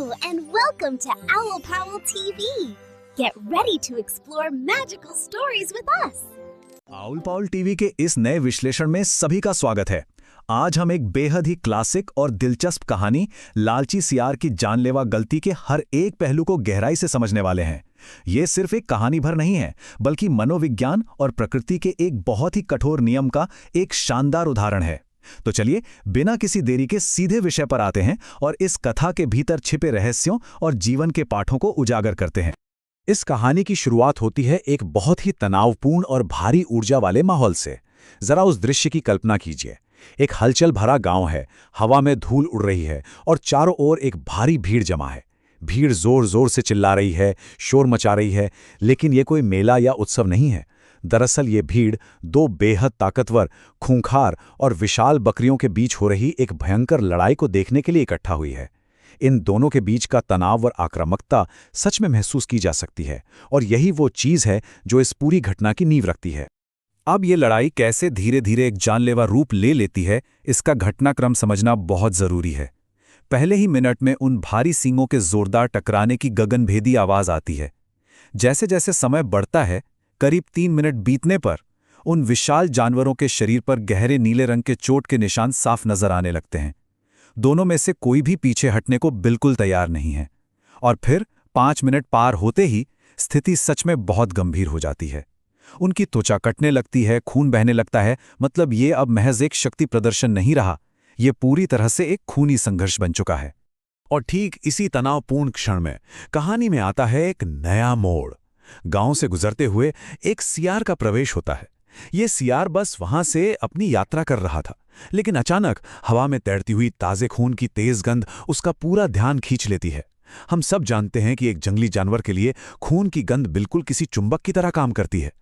Hello and welcome to Owl Powl TV. Get ready to explore magical stories with us. Owl Paul TV के इस नए विश्लेषण में सभी का स्वागत है। आज हम एक बेहद ही क्लासिक और दिलचस्प कहानी लालची सियार की जानलेवा गलती के हर एक पहलू को गहराई से समझने वाले हैं। ये सिर्फ एक कहानी भर नहीं है, बल्कि मनोविज्ञान और प्रकृति के एक बहुत ही कठोर नियम का एक शानदार उदाहरण है। तो चलिए बिना किसी देरी के सीधे विषय पर आते हैं और इस कथा के भीतर छिपे रहस्यों और जीवन के पाठों को उजागर करते हैं। इस कहानी की शुरुआत होती है एक बहुत ही तनावपूर्ण और भारी ऊर्जा वाले माहौल से। जरा उस दृश्य की कल्पना कीजिए। एक हलचल भरा गांव है, हवा में धूल उड़ रही है और चारों ओर एक भारी भीड़ जमा है। भीड़ जोर जोर से चिल्ला रही है, शोर मचा रही है, लेकिन ये कोई मेला या उत्सव नहीं है। दरअसल ये भीड़ दो बेहद ताकतवर, खूंखार और विशाल बकरियों के बीच हो रही एक भयंकर लड़ाई को देखने के लिए इकट्ठा हुई है। इन दोनों के बीच का तनाव और आक्रामकता सच में महसूस की जा सकती है, और यही वो चीज़ है जो इस पूरी घटना की नींव रखती है। अब ये लड़ाई कैसे धीरे धीरे एक जानलेवा रूप ले लेती है, इसका घटनाक्रम समझना बहुत जरूरी है। पहले ही मिनट में उन भारी सींगों के जोरदार टकराने की गगनभेदी आवाज आती है। जैसे जैसे समय बढ़ता है, करीब 3 मिनट बीतने पर उन विशाल जानवरों के शरीर पर गहरे नीले रंग के चोट के निशान साफ नजर आने लगते हैं। दोनों में से कोई भी पीछे हटने को बिल्कुल तैयार नहीं है। और फिर 5 मिनट पार होते ही स्थिति सच में बहुत गंभीर हो जाती है। उनकी त्वचा कटने लगती है, खून बहने लगता है। मतलब ये अब महज एक शक्ति प्रदर्शन नहीं रहा, ये पूरी तरह से एक खूनी संघर्ष बन चुका है। और ठीक इसी तनावपूर्ण क्षण में कहानी में आता है एक नया मोड़। गांव से गुजरते हुए एक सियार का प्रवेश होता है। ये सियार बस वहां से अपनी यात्रा कर रहा था, लेकिन अचानक हवा में तैरती हुई ताजे खून की तेज गंध उसका पूरा ध्यान खींच लेती है। हम सब जानते हैं कि एक जंगली जानवर के लिए खून की गंध बिल्कुल किसी चुंबक की तरह काम करती है।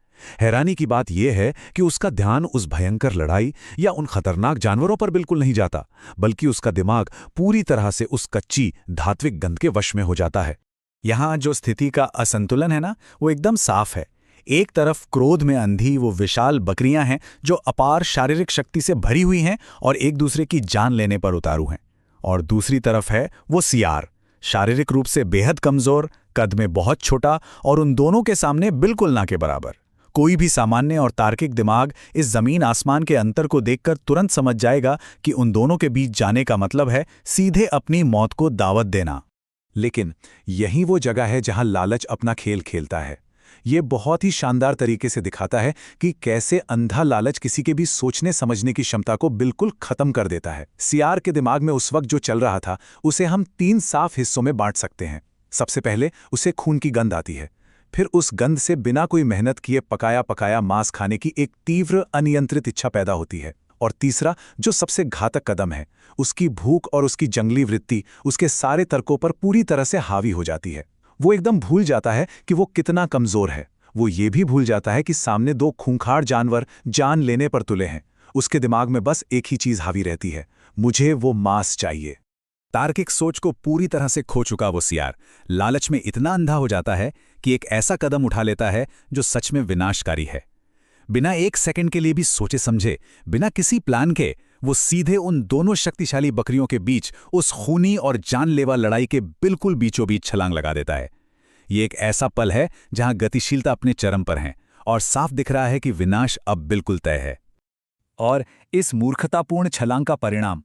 हैरानी की बात यह है कि उसका ध्यान उस भयंकर लड़ाई या उन खतरनाक जानवरों पर बिल्कुल नहीं जाता, बल्कि उसका दिमाग पूरी तरह से उस कच्ची धात्विक गंध के वश में हो जाता है। यहाँ जो स्थिति का असंतुलन है ना, वो एकदम साफ है। एक तरफ क्रोध में अंधी वो विशाल बकरियां हैं जो अपार शारीरिक शक्ति से भरी हुई हैं और एक दूसरे की जान लेने पर उतारू हैं, और दूसरी तरफ है वो सियार, शारीरिक रूप से बेहद कमजोर, कद में बहुत छोटा और उन दोनों के सामने बिल्कुल ना के बराबर। कोई भी सामान्य और तार्किक दिमाग इस जमीन आसमान के अंतर को देखकर तुरंत समझ जाएगा कि उन दोनों के बीच जाने का मतलब है सीधे अपनी मौत को दावत देना। लेकिन यही वो जगह है जहां लालच अपना खेल खेलता है। ये बहुत ही शानदार तरीके से दिखाता है कि कैसे अंधा लालच किसी के भी सोचने समझने की क्षमता को बिल्कुल खत्म कर देता है। सियार के दिमाग में उस वक्त जो चल रहा था, उसे हम 3 साफ हिस्सों में बांट सकते हैं। सबसे पहले उसे खून की गंध आती है। फिर उस गंध से बिना कोई मेहनत किए पकाया पकाया मांस खाने की एक तीव्र अनियंत्रित इच्छा पैदा होती है। और तीसरा, जो सबसे घातक कदम है, उसकी भूख और उसकी जंगली वृत्ति उसके सारे तर्कों पर पूरी तरह से हावी हो जाती है। वो एकदम भूल जाता है कि वो कितना कमजोर है। वो ये भी भूल जाता है कि सामने 2 खूंखार जानवर जान लेने पर तुले हैं। उसके दिमाग में बस एक ही चीज हावी रहती है, मुझे वो मांस चाहिए। तार्किक सोच को पूरी तरह से खो चुका वो सियार लालच में इतना अंधा हो जाता है कि एक ऐसा कदम उठा लेता है जो सच में विनाशकारी है। बिना 1 सेकंड के लिए भी सोचे समझे, बिना किसी प्लान के, वो सीधे उन दोनों शक्तिशाली बकरियों के बीच उस खूनी और जानलेवा लड़ाई के बिल्कुल बीचों बीच छलांग लगा देता है। ये एक ऐसा पल है जहां गतिशीलता अपने चरम पर है और साफ दिख रहा है कि विनाश अब बिल्कुल तय है। और इस मूर्खतापूर्ण छलांग का परिणाम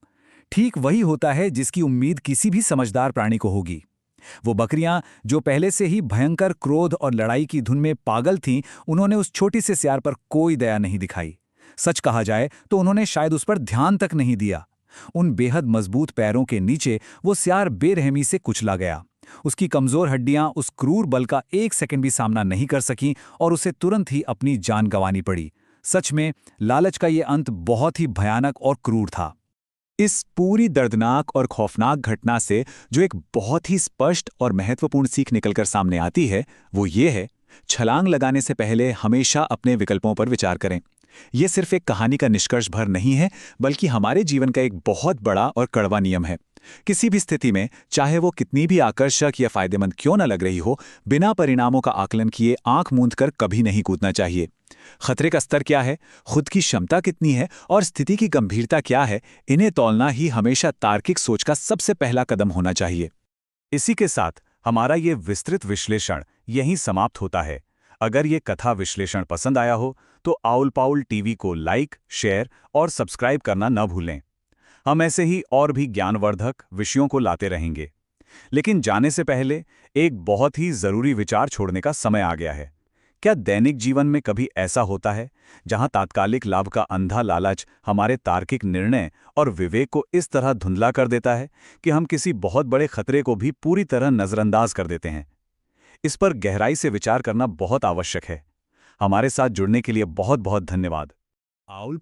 ठीक वही होता है जिसकी उम्मीद किसी भी समझदार प्राणी को होगी। वो बकरियां जो पहले से ही भयंकर क्रोध और लड़ाई की धुन में पागल थीं, उन्होंने उस छोटी से सियार पर कोई दया नहीं दिखाई। सच कहा जाए तो उन्होंने शायद उस पर ध्यान तक नहीं दिया। उन बेहद मजबूत पैरों के नीचे वो सियार बेरहमी से कुचला गया। उसकी कमजोर हड्डियां उस क्रूर बल का 1 सेकंड भी सामना नहीं कर सकीं और उसे तुरंत ही अपनी जान गंवानी पड़ी। सच में लालच का ये अंत बहुत ही भयानक और क्रूर था। इस पूरी दर्दनाक और खौफनाक घटना से जो एक बहुत ही स्पष्ट और महत्वपूर्ण सीख निकलकर सामने आती है, वो ये है, छलांग लगाने से पहले हमेशा अपने विकल्पों पर विचार करें। ये सिर्फ एक कहानी का निष्कर्ष भर नहीं है, बल्कि हमारे जीवन का एक बहुत बड़ा और कड़वा नियम है। किसी भी स्थिति में, चाहे वो कितनी भी आकर्षक या फायदेमंद क्यों न लग रही हो, बिना परिणामों का आकलन किए आंख मूंद कर कभी नहीं कूदना चाहिए। खतरे का स्तर क्या है, खुद की क्षमता कितनी है और स्थिति की गंभीरता क्या है, इन्हें तौलना ही हमेशा तार्किक सोच का सबसे पहला कदम होना चाहिए। इसी के साथ हमारा ये विस्तृत विश्लेषण यहीं समाप्त होता है। अगर ये कथा विश्लेषण पसंद आया हो तो आउल पाउल टीवी को लाइक, शेयर और सब्सक्राइब करना न भूलें। हम ऐसे ही और भी ज्ञानवर्धक विषयों को लाते रहेंगे। लेकिन जाने से पहले एक बहुत ही जरूरी विचार छोड़ने का समय आ गया है। क्या दैनिक जीवन में कभी ऐसा होता है जहां तात्कालिक लाभ का अंधा लालच हमारे तार्किक निर्णय और विवेक को इस तरह धुंधला कर देता है कि हम किसी बहुत बड़े खतरे को भी पूरी तरह नजरअंदाज कर देते हैं? इस पर गहराई से विचार करना बहुत आवश्यक है। हमारे साथ जुड़ने के लिए बहुत बहुत धन्यवाद। आउल